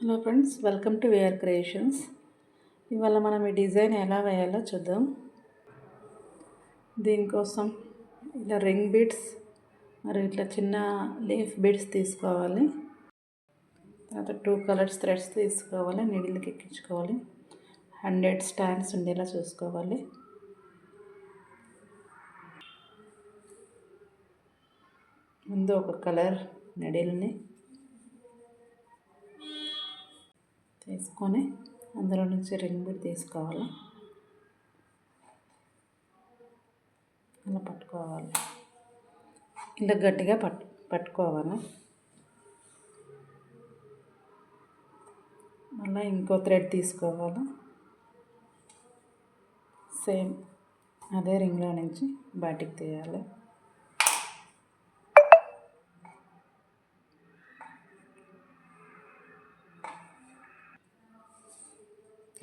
Hello friends, welcome to we're creations. ఇవాళ మనం ఈ డిజైన్ ఎలా వేయాలో చూద్దాం. దీనికోసం ఇలా రింగ్ బీడ్స్ మరియు ఇట్లా చిన్న లీఫ్ బీడ్స్ తీసుకోవాలి. తర్వాత 2 కలర్స్ థ్రెడ్స్ తీసుకోవాలి, నీడిల్కి ఎక్కించుకోవాలి. 100 స్టాండ్స్ ఉండేలా చూసుకోవాలి. ముందు ఒక కలర్ నీడిల్ని తీసుకొని అందులో నుంచి రింగ్ బీడ్ తీసుకోవాలి. అలా పట్టుకోవాలి, ఇలా గట్టిగా పట్టుకోవాలి. మళ్ళీ ఇంకో థ్రెడ్ తీసుకోవాలి. సేమ్ అదే రింగ్లో నుంచి బయటికి తీయాలి.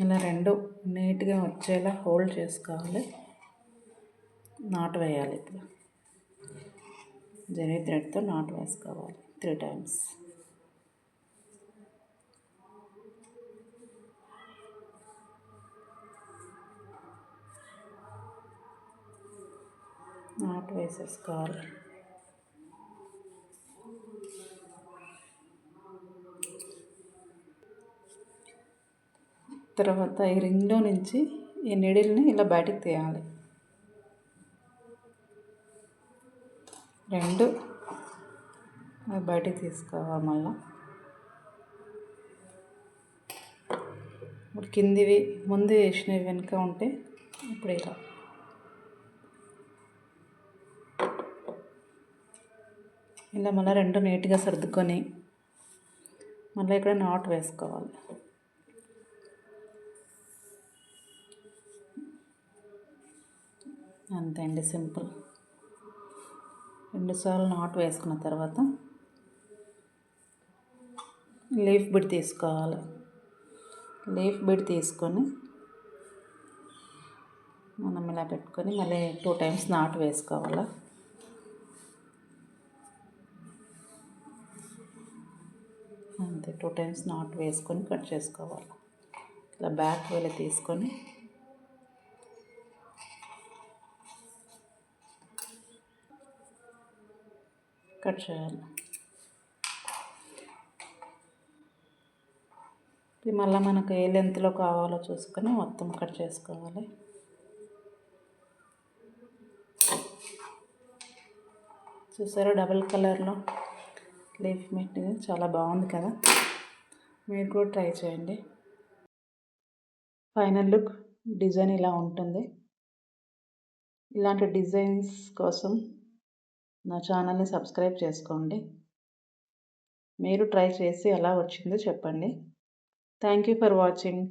ఇలా రెండు నీట్గా వచ్చేలా హోల్డ్ చేసుకోవాలి. నాట్ వేయాలి. ఇప్పుడు జరీ థ్రెడ్తో నాట్ వేసుకోవాలి 3 టైమ్స్. నాట్ వేసేసుకోవాలి. తర్వాత ఈ రింగ్లో నుంచి ఈ నీడిల్ని ఇలా బయటికి తీయాలి. రెండు బయటికి తీసుకోవాలి. మళ్ళీ ఇప్పుడు కిందివి ముందు వేసినవి వెనుక ఉంటే ఇప్పుడు ఇలా మళ్ళీ రెండు నీట్గా సర్దుకొని మళ్ళీ ఇక్కడ నాట్ వేసుకోవాలి. అంతే అండి, సింపుల్. 2 సార్లు నాట్ వేసుకున్న తర్వాత లీఫ్ బీడ్ తీసుకోవాలి. లీఫ్ బీడ్ తీసుకొని మనం ఇలా పెట్టుకొని మళ్ళీ 2 టైమ్స్ నాట్ వేసుకోవాలి. అంతే, 2 టైమ్స్ నాట్ వేసుకొని కట్ చేసుకోవాలి. ఇలా బ్యాక్ వెళ్ళి తీసుకొని కట్ చేయాలి. మళ్ళీ మనకు ఏ లెంత్లో కావాలో చూసుకొని మొత్తం కట్ చేసుకోవాలి. చూసారా, డబుల్ కలర్లో లీఫ్ మెట్ చాలా బాగుంది కదా. మీరు కూడా ట్రై చేయండి. ఫైనల్ లుక్ డిజైన్ ఇలా ఉంటుంది. ఇలాంటి డిజైన్స్ కోసం నా ఛానల్ని సబ్స్క్రైబ్ చేసుకోండి. మీరు ట్రై చేసి ఎలా వచ్చిందో చెప్పండి. Thank you for watching.